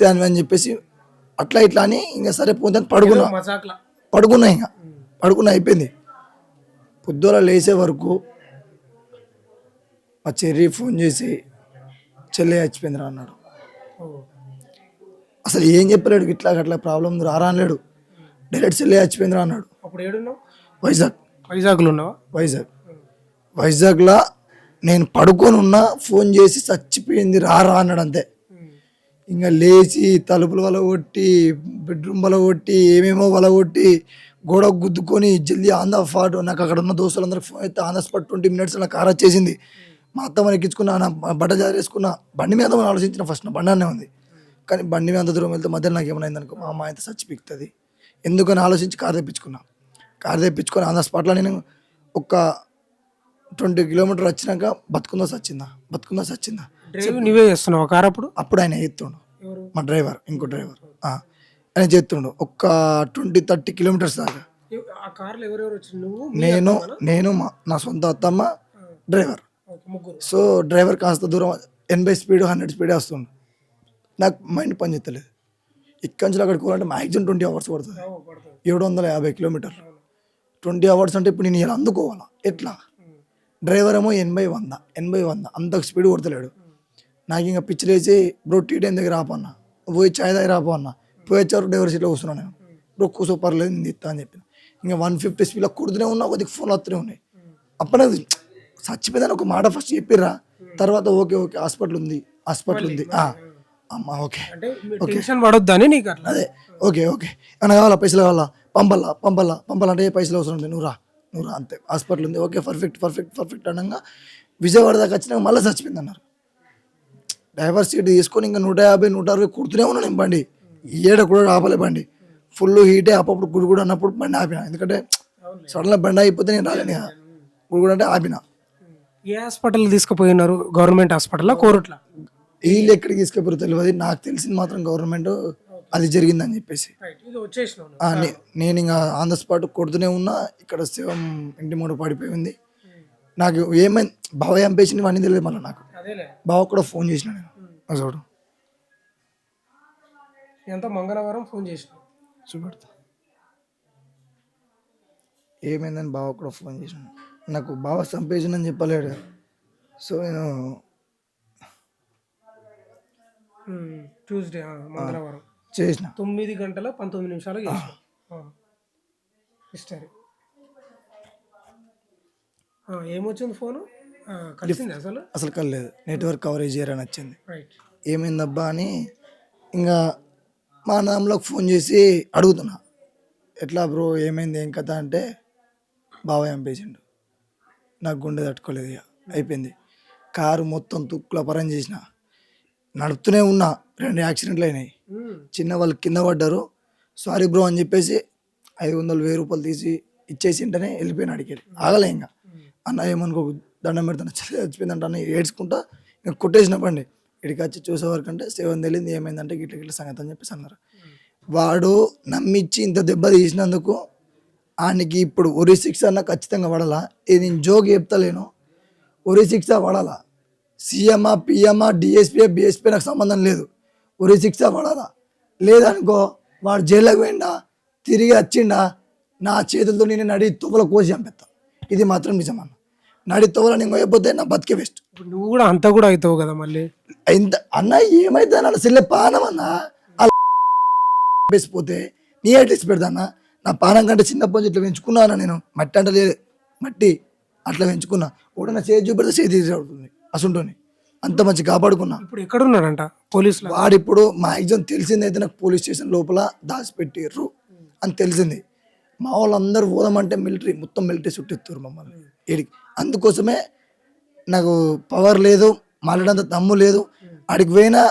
Waste అని చెప్పేసి అట్లా ఇట్లా అని ఇంకా సరే పోతే మజాక్లా పడుకున్నా ఇంకా పడుకున్నా అయిపోయింది. పొద్దున లేచే వరకు మా చెర్రీ ఫోన్ చేసి చెల్లె చచ్చిపోయిందిరా అన్నాడు. అసలు ఏం చెప్పలేడు, ఇట్లా అట్లా ప్రాబ్లం రారా అనలేడు, డైరెక్ట్ చెల్లె చచ్చిపోయిందిరా అన్నాడు. అప్పుడు ఏడున్నావు? వైజాగ్లో ఉన్నావా? వైజాగ్లో నేను పడుకొని ఉన్నా, ఫోన్ చేసి చచ్చిపోయింది రారా అన్నాడు అంతే. ఇంకా లేచి తలుపులు వలగొట్టి బెడ్రూమ్ వలగొట్టి ఏమేమో వలగొట్టి గోడ గుద్దుకొని జల్దీ ఆన్ ద స్పాట్, నాకు అక్కడ ఉన్న దోస్తులందరికీ ఫోన్ అయితే ఆన్ ద స్పాట్ 20 minutes నా కార్ వచ్చేసింది. మా అత్తమ్మని ఎక్కించుకున్నా, నా బట్ట జారేసుకున్నా, బండి మీద ఆలోచించిన ఫస్ట్ నా బండి అనే ఉంది. కానీ బండి మీద అంత దూరం వెళ్తే మధ్యలో నాకు ఏమైనా అనుకో, మా అమ్మ అయితే చచ్చిపిస్తుంది ఎందుకని ఆలోచించి కార్ తెప్పించుకున్నా. కార్ తెప్పించుకొని ఆన్ ద స్పాట్లో నేను ఒక 20 kilometers వచ్చినాక బతుకుందో సచ్చిందా నువ్వే చేస్తున్నావు కార్? అప్పుడు ఆయన ఎత్తుండు, మా డ్రైవర్, ఇంకో డ్రైవర్ ఆయన చేస్తుండు ఒక 20-30 kilometers దాకా. నేను నా సొంత అత్తమ్మ, డ్రైవర్. సో డ్రైవర్ కాస్త దూరం 80 speed 100 speed వస్తుండు. నాకు మైండ్ పని చేస్తలేదు. ఇక్కడి నుంచి అక్కడికి పోవాలంటే మ్యాక్సిమం 20 hours పడుతుంది. 750 kilometers 20 hours అంటే ఇప్పుడు నేను ఇలా అందుకోవాలా ఎట్లా? డ్రైవర్ ఏమో 80-100 అంత స్పీడ్ కొడతలేడు. నాకు ఇంకా పిచ్చి లేచి బ్రో టీ టైం దగ్గర రాపన్నా, పోయి చాయ్ దగ్గర రాపో అన్న. పోయి వచ్చారు డ్రైవర్ సీట్లో కూర్చున్నాను నేను. బ్రో కూర్చో పర్లేదు నేను ఇస్తా అని చెప్పిన. ఇంకా 150 speedలో కొడుతూనే ఉన్నా, కొద్దిగా ఫోన్లు వస్తూనే ఉన్నాయి. అప్పుడు చచ్చిపోయిందని ఒక మాట ఫస్ట్ చెప్పిర్రా, తర్వాత ఓకే హాస్పిటల్ ఉంది అమ్మా ఓకే అదే ఓకే ఏమన్నా కావాలా, పైసలు కావాలా, పంపాలా అంటే పైసలు అవసరం ఉంది, నువ్వు రా అంతే, హాస్పిటల్ ఉంది ఓకే పర్ఫెక్ట్ అనగా విజయవాడ దాకా వచ్చినాక మళ్ళీ చచ్చిపోయింది అన్నారు. డ్రైవర్ సీట్ తీసుకొని ఇంకా 150-160 కుడుతూనే ఉన్నాను నేను బండి. ఏడ కూడా ఆపలే బండి, ఫుల్ హీటే. అప్పుడు గుడి అన్నప్పుడు బండి ఆపిన, ఎందుకంటే సడన్గా బండి అయిపోతే నేను రాలేను కదా. గుడి అంటే ఆపిన. ఏ హాస్పిటల్ తీసుకుపోయినారు? Government hospital, Korutla? వీళ్ళు ఎక్కడికి తీసుకుపోయారు తెలియదు, నాకు తెలిసింది మాత్రం గవర్నమెంట్ అది జరిగిందని చెప్పేసి. నేను ఇంకా ఆన్ ద స్పాట్ కొడుతూనే ఉన్నా. ఇక్కడ శివం ఇంటి మూడు పడిపోయింది. నాకు ఏమైంది బావ చంపేసింది అన్నీ తెలియదు. మళ్ళీ నాకు బావ కూడా ఫోన్ చేసిన నేను చూడు ఎంత మంగళవారం ఫోన్ చేసిన చూపెడతా ఏమైందని బావ కూడా ఫోన్ చేసిన. నాకు బావ చంపేసిందని చెప్పలేడు. సో నేను ట్యూస్డే మంగళవారం చేసిన 9:19 చేసిన హిస్టరీ. ఏమొచ్చింది ఫోను? కలిసింది అసలు కలలేదు, నెట్వర్క్ కవరేజ్ అని వచ్చింది. ఏమైందబ్బా అని ఇంకా మా నాన్నలోకి ఫోన్ చేసి అడుగుతున్నా, ఎట్లా బ్రో ఏమైంది ఏం కథ అంటే, బావ చంపేసిండు. నాకు గుండె తట్టుకోలేదు, ఇక అయిపోయింది. కారు మొత్తం తుక్కుల పరం చేసిన, నడుపుతూనే ఉన్నా. 2 యాక్సిడెంట్లు అయినాయి. చిన్న వాళ్ళు కింద పడ్డారు. సారీ బ్రో అని చెప్పేసి 500-1000 రూపాయలు తీసి ఇచ్చేసి వెంటనే వెళ్ళిపోయిన. అడిగేది ఆగలే. ఇంకా అన్న ఏమనుకో దండం పెడతాను, చచ్చిపోయిందంట అన్న ఏడ్చుకుంటా ఇంకా కొట్టేసిన బండి. ఇక్కడికి వచ్చి చూసేవారికి అంటే 7 తెలియదు ఏమైందంటే గిట్ల సంగతి అని చెప్పేసి అన్నారు. వాడు నమ్మిచ్చి ఇంత దెబ్బ తీసినందుకు ఆయనకి ఇప్పుడు ఉరి శిక్ష అన్న ఖచ్చితంగా పడాలా. ఇది నేను జోక్ చెప్తలేను, ఉరి శిక్ష పడాలా. సీఎంఆ పిఎంఆ డిఎస్పీ బిఎస్పీ నాకు సంబంధం లేదు, ఉరి శిక్ష పడాలా. లేదనుకో వాడు జైల్లోకి పోయిండా, తిరిగి వచ్చిండా, నా చేతులతో నేను నడి తువ్వల కోసి చంపేస్తా. ఇది మాత్రం నిజమన్న. నడి తువ్వల నేను పోయకపోతే నా బతికే వేస్ట్. నువ్వు కూడా అంత కూడా అవుతావు కదా మళ్ళీ. ఇంత అన్న ఏమైతే అన్న సిల్లే పానం అన్న వేసిపోతే నీ అడ్రస్ పెడతానా. నా పానం కంటే చిన్నప్పటి నుంచి ఇట్లా పెంచుకున్నా అన్న నేను. మట్టి అంటే లేదు, మట్టి అట్లా పెంచుకున్నా. కూడా నా చేతి చూపెడితే చేతి అవుతుంది అసుంటోని, అంత మంచి కాపాడుకున్నా. ఇప్పుడు ఎక్కడ ఉన్నాడంట పోలీసులు? వాడు ఇప్పుడు మా ఎగ్జామ్ తెలిసిందైతే నాకు పోలీస్ స్టేషన్ లోపల దాచిపెట్టిర్రు అని తెలిసింది. మా వాళ్ళందరూ పోదామంటే మొత్తం మిలిటరీ చుట్టెత్తారు మమ్మల్ని ఏడికి. అందుకోసమే నాకు పవర్ లేదు, మాట్లాడంత దమ్ము లేదు. ఆడికి పోయినా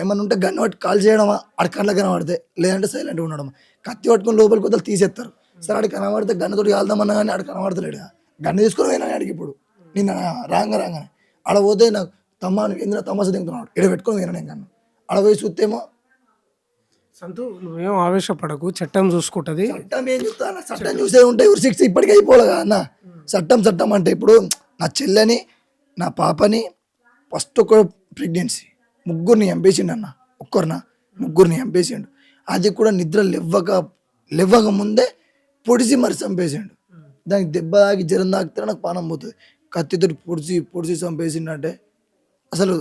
ఏమన్నా ఉంటే గన్ను పట్టి కాల్ చేయడమా, ఆడి కళ్ళ కనబడితే, లేదంటే సైలెంట్గా ఉండడమా. కత్తి పట్టుకొని లోపలికి వద్దలు తీసేస్తారు. సరే ఆడికి కనబడితే గన్నుతోటి కాల్దామన్నా కానీ ఆడికి కనబడతలేడు. గన్ను తీసుకొని పోయినా ఆడికి. ఇప్పుడు నిన్న రాగానే ఆడ పోతే నాకు తమ్మానికి ఎందుకు తమాస దిగుతున్నాడు, ఇక్కడ పెట్టుకొని పోయినా నేను గన్ను. ఆడ పోయి చూస్తేమో సంతు నువ్వేం ఆవేశపడకు, చట్టం చూసుకుంటుంది. చట్టం ఏం చూస్తా, చట్టం చూసే ఉంటే ఉరి శిక్ష ఇప్పటికీ అయిపోలేగా అన్న. చట్టం అంటే ఇప్పుడు నా చెల్లెని నా పాపని ఫస్ట్ ఒక ప్రెగ్నెన్సీ 3 చంపేసిండు అన్న. ఒక్కరినా ముగ్గురిని చంపేసిండు. అది కూడా నిద్ర లేవ్వక ముందే పొడిచి మరి చంపేసిండు. దానికి దెబ్బ తాకి జ్వరం తాకితే నాకు పానం పోతుంది. కత్తితోటి పొడిచి చంపేసిండంటే అసలు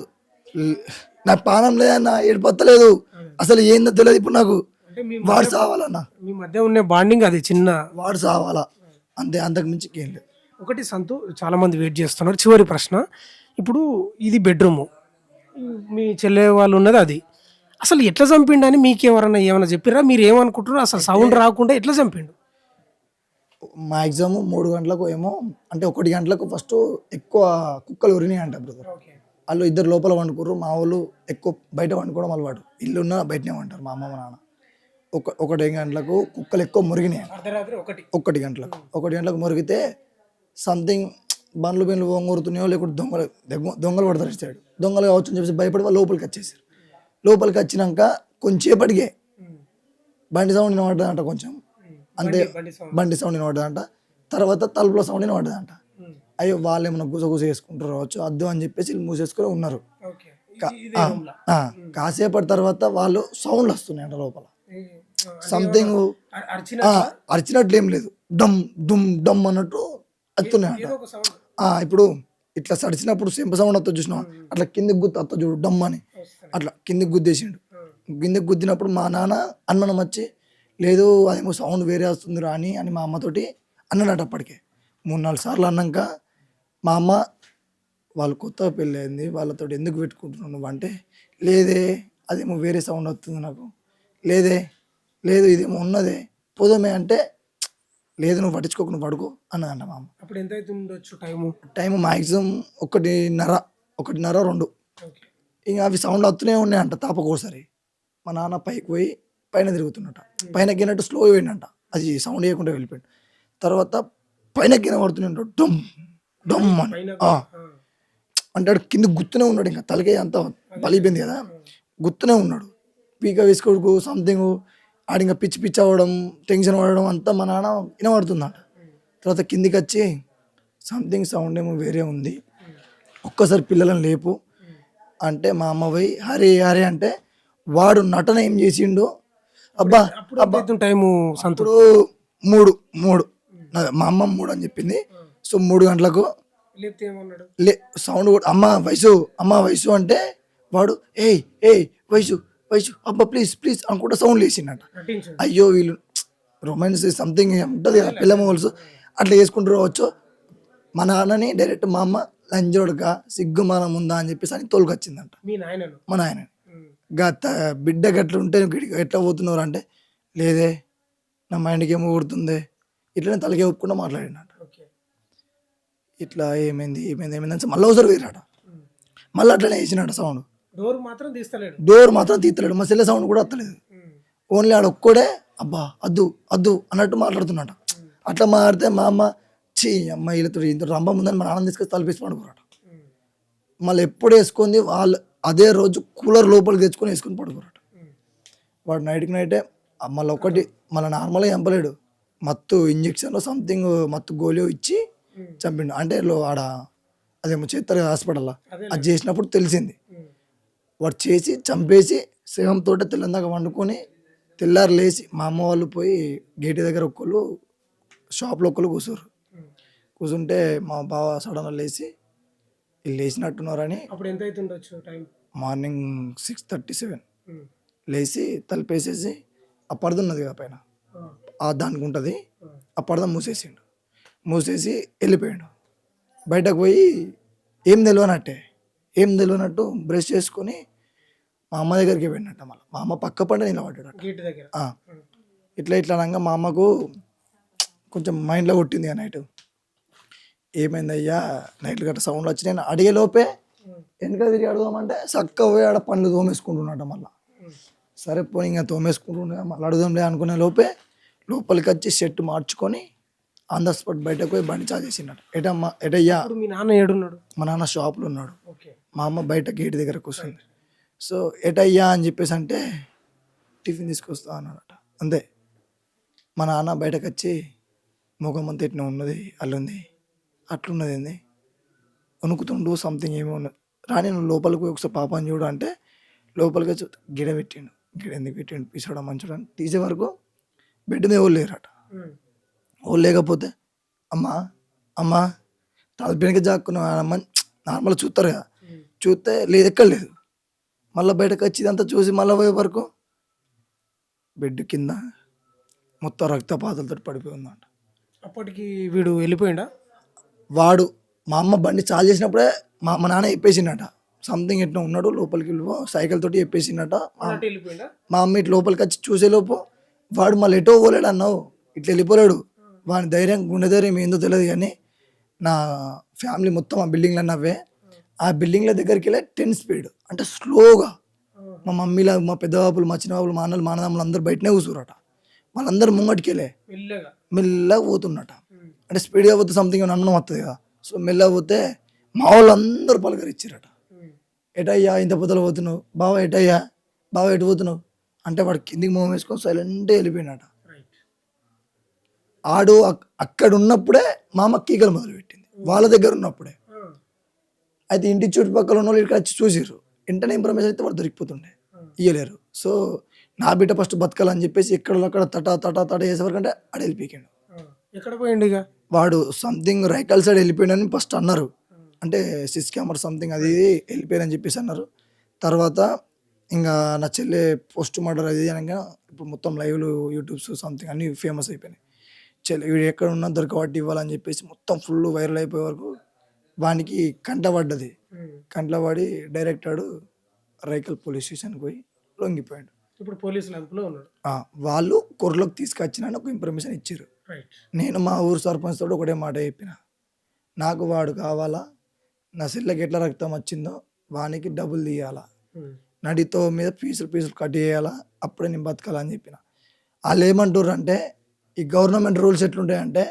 ల్- నా పానం లేదన్న, ఏడుపత్తలేదు, అసలు ఏందో తెలియదు ఇప్పుడు నాకు. అంటే మీ వాడు సావాలన్న, మీ మధ్య ఉన్న బాండింగ్ అది చిన్న. వాడు సావాలా అంతే, అంతకు మించి ఏం లేదు. ఒకటి సంతు, చాలా మంది వెయిట్ చేస్తున్నారు. చివరి ప్రశ్న, ఇప్పుడు ఇది బెడ్రూము, మీ చెల్లె వాళ్ళు ఉన్నది అది. అసలు ఎట్లా చంపిండని మీకు ఎవరన్నా ఏమైనా చెప్పిరా? మీరు ఏమనుకుంటారు? అసలు సౌండ్ రాకుండా ఎట్లా చంపిండు? మ్యాక్సిమం 3 గంటలకు ఏమో, అంటే 1 గంటలకు ఫస్ట్ ఎక్కువ కుక్కలు ఉరినాయి అంట బ్రదర్. వాళ్ళు ఇద్దరు లోపల వండుకుర్రు. మా వాళ్ళు ఎక్కువ బయట వండుకోవడం అలవాటు. ఇల్లున్నా బయటనే వంటారు మా అమ్మ మా నాన్న. 1 గంటలకు కుక్కలు ఎక్కువ మురిగినాయి. అర్ధరాత్రి ఒకటి. 1 గంటలకు మురిగితే సంథింగ్ బండ్లు వంగురుతున్నాయో లేకుంటే దొంగలు పడతారు ఇటు సైడ్. దొంగలు కావచ్చు అని చెప్పేసి భయపడి వాళ్ళు లోపలికి వచ్చేసారు. లోపలికి వచ్చినాక కొంచెంసేపటికే బండి సౌండ్ వినబడ్డదంట, కొంచెం అంతే. బండి సౌండ్ వినబడ్డదంట. తర్వాత తలుపుల సౌండ్ వినబడ్డదంట. అయ్యో వాళ్ళు ఏమైనా గుసగుస చేసుకుంటారు కావచ్చు, వద్దు అని చెప్పేసి వీళ్ళు మూసేసుకొని ఉన్నారు. కాసేపటి తర్వాత వాళ్ళు సౌండ్లు వస్తున్నాయంట లోపల. సంథింగ్ అరిచినట్లు ఏం లేదు, డమ్ డుమ్ డమ్ అన్నట్టు వస్తున్నాయంట. ఇప్పుడు ఇట్లా సడిచినప్పుడు సెంప సౌండ్ వస్తుంది చూసినావా, అట్లా కిందికి గుద్దు వస్తుంది చూడు, డమ్ అని అట్లా కిందికి గుద్దేసిండు. కిందికి గుద్దినప్పుడు మా నాన్న అనుమానం వచ్చి, లేదు అదేమో సౌండ్ వేరే వస్తుంది రాని అని మా అమ్మతోటి అన్నాడట. అప్పటికే 3-4 సార్లు అన్నాక మా అమ్మ, వాళ్ళు కొత్తగా పెళ్ళి అయింది, వాళ్ళతో ఎందుకు పెట్టుకుంటున్నావు నువ్వు అంటే, లేదే అదేమో వేరే సౌండ్ వస్తుంది నాకు, లేదు ఇదేమో ఉన్నదే పోదమే అంటే, లేదు నువ్వు పట్టించుకోకు, నువ్వు పడుకో అన్నదంట మా అమ్మ. అప్పుడు ఎంత అవుతుండొచ్చు టైము? Time maximum 1:30, 2. ఇంకా అవి సౌండ్ వస్తూనే ఉన్నాయంట తాపకోసారి. మా నాన్న పైకి పోయి పైన తిరుగుతున్నట. పైన ఎక్కినట్టు స్లో పోయిందంట, అది సౌండ్ వేయకుండా వెళ్ళిపోయాడు. తర్వాత పైన కింద పడుతున్నాడు, డమ్ డమ్ అని. అంటే ఆడు కింద గుర్తునే ఉన్నాడు, ఇంకా తలకే అంతా పలిపోయింది కదా, గుర్తునే ఉన్నాడు. పీక వేసుకోడుకు సంథింగ్ ఆడి ఇంకా పిచ్చి అవ్వడం, టెన్షన్ పడడం అంతా మా నాన్న వినబడుతుందట. తర్వాత కిందికి వచ్చి సంథింగ్ సౌండ్ ఏమో వేరే ఉంది, ఒక్కసారి పిల్లలను లేపు అంటే మా అమ్మ పోయి హరే హరే అంటే వాడు నటన ఏం చేసిండు. అబ్బా టైము సంతు ఇప్పుడు 3 మా అమ్మ 3 అని చెప్పింది. సో 3 గంటలకు సౌండ్ కూడా అమ్మ వయసు అంటే వాడు ఏయ్ వయసు అబ్బా ప్లీజ్ అనుకుంటా సౌండ్ లేచిండట. అయ్యో వీళ్ళు రొమాన్స్ సంథింగ్ ఉంటుంది కదా పిల్ల మొగల్స్, అట్లా చేసుకుంటూ రావచ్చు. మా నాన్నని డైరెక్ట్ మా అమ్మ లంజోడక సిగ్గుమానం ఉందా అని చెప్పేసి అని తోలుకొచ్చిందంట మా నాయన. బిడ్డ గట్ల ఉంటే ఎట్లా పోతున్నారు అంటే, లేదే నా మైండ్కి ఏమో కొడుతుంది, ఇట్లనే తలకే ఒప్పుకుండా మాట్లాడినట. ఇట్లా ఏమైంది అని మళ్ళీ ఒకసారి వేరాట, మళ్ళీ అట్లనే వేసినట సౌండ్. డోర్ మాత్రం తీస్తలేడు, మా సెల్లె సౌండ్ కూడా వస్తలేదు. ఓన్లీ ఆడ ఒక్కడే అబ్బా అద్దు అన్నట్టు మాట్లాడుతున్నట. అట్లా మాట్లాడితే మా అమ్మ అమ్మ వీళ్ళతో ఇంత రంభం ఉందని మా నాన్న తీసుకొని తలపేసి పడుకోరట. మళ్ళీ ఎప్పుడు వేసుకుంది వాళ్ళు అదే రోజు కూలర్ లోపలికి తెచ్చుకొని వేసుకొని పడుకోరట. వాడు నైట్కే మళ్ళీ నార్మల్గా చంపలేడు, మత్తు ఇంజక్షన్ సంథింగ్ మత్తు గోలియో ఇచ్చి చంపిండు. అంటే ఆడ అదేమో చేస్తారు కదా హాస్పిటల్లో, అది చేసినప్పుడు తెలిసింది. వాడు చేసి చంపేసి శవంతో తెల్లందాక వండుకొని తెల్లారు లేచి మా అమ్మ వాళ్ళు పోయి గేట్ దగ్గర షాప్లో కూర్చుంటే మా బావ సడన్గా లేచి వీళ్ళు లేచినట్టున్నారని. అప్పుడు ఎంత అవుతుండొచ్చు టైం? మార్నింగ్ 6:37. లేచి తలుపేసేసి ఆ పరద ఉన్నది కదా పైన, దానికి ఉంటుంది, ఆ పరద మూసేసి వెళ్ళిపోయాడు. బయటకు పోయి ఏం తెలియనట్టు బ్రష్ చేసుకొని మా అమ్మ దగ్గరికి వెళ్ళినట్ట. మళ్ళీ మా అమ్మ పక్క పంట నిలబడ్డాడు ఇట్లా అనగా మా అమ్మకు కొంచెం మైండ్లో కొట్టింది ఆ నైట్. ఏమైందయ్యా నైట్లు గట్రా సౌండ్ వచ్చి నేను అడిగే లోపే వెనక తిరిగి అడుగుదామంటే చక్క పోయి ఆడ పనులు తోమేసుకుంటున్నట్ట. మళ్ళీ సరే పోయి ఇంకా తోమేసుకుంటున్నా మళ్ళీ అడుగుదాంలే అనుకునే లోపే లోపలికి వచ్చి షర్ట్ మార్చుకొని ఆన్ ద స్పాట్ బయటకు పోయి బండి చార్జ్ చేసినట్టు. ఎటయ్యా మీ నాన్న ఏడున్నాడు? మా నాన్న షాప్లో ఉన్నాడు, మా అమ్మ బయట గేట్ దగ్గర కూర్చుంది. సో ఎటయ్యా అని చెప్పేసి అంటే టిఫిన్ తీసుకొస్తా అన్నాడట. అంతే. మా నాన్న బయటకు వచ్చి ముఖం అంతా ఎట్లా ఉన్నది, అల్లుంది, అట్లున్నది ఏంది వణుకుతుండు, సంథింగ్ ఏమో ఉన్నది రాని నువ్వు లోపలికి ఒకసారి పాపని చూడు అంటే లోపలికి వచ్చి గిడ పెట్టిండు. ఇక్కడ ఎందుకు పెట్టండి పిసోడా మంచోడా అని తీసే వరకు బెడ్ మీద ఎవరు లేరట. ఎవరు లేకపోతే అమ్మా అమ్మా తలపినకి జాక్కున్న నార్మల్ చూస్తారు కదా, చూస్తే లేదు ఎక్కడ లేదు. మళ్ళీ బయటకు వచ్చి ఇదంతా చూసి మళ్ళీ పోయే వరకు బెడ్ కింద మొత్తం రక్తపాతాలతో పడిపోయి ఉందంట. అప్పటికి వీడు వెళ్ళిపోయిండా? వాడు మా అమ్మ బండి చాలు చేసినప్పుడే మా నాన్న చెప్పేసిండట, సంథింగ్ ఎట్లా ఉన్నాడు లోపలికి వెళ్ళిపో సైకిల్ తోటి చెప్పేసిండట. వెళ్ళిపోయిండా? మా అమ్మ ఇట్లా లోపలికి వచ్చి చూసేలోపు వాడు మళ్ళీ ఎటో పోలేడు అన్నావు, ఇట్లా వెళ్ళిపోలేడు. వాడి ధైర్యం గుండె ధైర్యం ఏందో తెలియదు కానీ నా ఫ్యామిలీ మొత్తం ఆ బిల్డింగ్లో నవ్వే. ఆ బిల్డింగ్ల దగ్గరికి వెళ్ళే 10 స్పీడ్ అంటే స్లోగా. మా మమ్మీలా మా పెద్ద బాబులు మా చిన్న బాబులు మా అన్నలు మా అన్నదమ్ములు అందరూ బయటనే కూర్చురట. వాళ్ళందరూ ముంగటికి వెళ్ళే మెల్లగా పోతున్నట. అంటే స్పీడ్గా పోతే సంథింగ్ అన్నం వస్తుంది కదా. సో మెల్లగా పోతే మా వాళ్ళు అందరూ పలకరిచ్చారట, ఎటయ్యా ఇంత పొద్దులు పోతున్నావు, బావ ఎటయ్యా, బావ ఎటు పోతున్నావు అంటే వాడు కిందికి మొహం వేసుకొని సైలెంట్గా వెళ్ళిపోయినట. ఆడు అక్కడ ఉన్నప్పుడే మా అమ్మ కీకలు మొదలుపెట్టింది, వాళ్ళ దగ్గర ఉన్నప్పుడే. అయితే ఇంటి చుట్టుపక్కల ఉన్న వాళ్ళు ఇక్కడ వచ్చి చూసిర్రు, వెంటనే ఇన్ఫర్మేషన్ అయితే వాడు దొరికిపోతుండే, ఇయ్యలేరు. సో నా బిడ్డ ఫస్ట్ బతకాలని చెప్పేసి ఎక్కడ తట చేసేవరకు అంటే ఆడ వెళ్ళిపోయాడు. ఎక్కడ పోయిండు ఇక? వాడు సంథింగ్ రైకల్ సైడ్ వెళ్ళిపోయాడని ఫస్ట్ అన్నారు, అంటే సిస్ కెమెరా సంథింగ్ అది వెళ్ళిపోయారని చెప్పేసి అన్నారు. తర్వాత ఇంకా నా చెల్లె పోస్ట్ మార్టం అది అనగా ఇప్పుడు మొత్తం లైవ్లు యూట్యూబ్స్ సంథింగ్ అన్నీ ఫేమస్ అయిపోయినాయి. చెల్లె వీడు ఎక్కడ ఉన్నా దొరకబట్టి ఇవ్వాలని చెప్పేసి మొత్తం ఫుల్ వైరల్ అయిపోయే వరకు వానికి కంట పడ్డది. కంట్లో పడి డైరెక్ట్ ఆడు రైకల్ పోలీస్ స్టేషన్కి పోయి లొంగిపోయాడు. ఇప్పుడు పోలీసులు అదుపులో ఉన్నాడు. వాళ్ళు కొర్రలోకి తీసుకొచ్చిన ఒక ఇన్ఫర్మేషన్ ఇచ్చారు. నేను మా ఊరు సర్పంచ్ తోటి ఒకటే మాట చెప్పిన, నాకు వాడు కావాలా, నా సెల్లకి ఎట్లా రక్తం వచ్చిందో వానికి డబ్బులు తీయాలా, నడితో మీద పీసులు కట్ చేయాలా, అప్పుడే నేను బతకాలని చెప్పిన. వాళ్ళు ఏమంటారు అంటే ఈ గవర్నమెంట్ రూల్స్ ఎట్లుంటాయంటే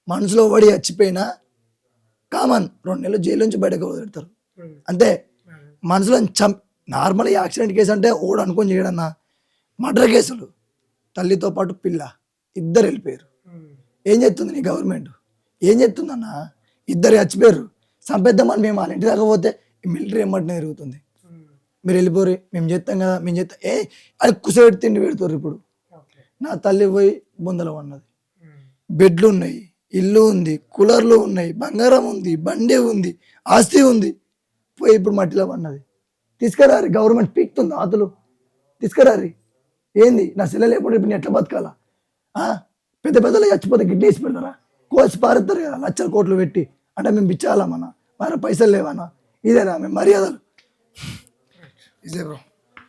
మనసులో పడి చచ్చిపోయినా కామన్ 2 నెలలు జైలు నుంచి బయటకు వదిలేస్తారు అంతే. మనసులో నార్మల్ యాక్సిడెంట్ కేసు అంటే ఓడు అనుకొని చేయడన్నా, మర్డర్ కేసులు తల్లితో పాటు పిల్ల ఇద్దరు వెళ్ళిపోయారు. ఏం చేస్తుంది నీ గవర్నమెంట్, ఏం చేస్తుందన్నా? ఇద్దరు చచ్చిపోయారు, చంపేద్దామని మేము వాళ్ళ ఇంటి దాకా పోతే మిలిటరీ ఎమ్మటినే తిరుగుతుంది, మీరు వెళ్ళిపోరు మేము చేస్తాం కదా మేము చేస్తాం. అది కుసబెట్టి తిండి పెడతారు. ఇప్పుడు నా తల్లి పోయి బొందలో ఉన్నది, బెడ్లు ఉన్నాయి, ఇల్లు ఉంది, కూలర్లు ఉన్నాయి, బంగారం ఉంది, బండి ఉంది, ఆస్తి ఉంది, పోయి ఇప్పుడు మట్టిలో పన్నది. తీసుకురారి, గవర్నమెంట్ పీక్తుంది ఆతులు, తీసుకురారి. ఏంది నా సెల్ల లేకపోతే ఇప్పుడు నేను ఎట్లా బతకాలా? పెద్ద పెద్దలు చచ్చిపోతే గిడ్డ వేసి పెడతారా, కోసి పారేస్తారు కదా లక్షల కోట్లు పెట్టి. అంటే మేము బిచ్చాలా మన పైసలు లేవన్నా? ఇదేనా మేము మర్యాదలు? ఇదే బ్రో.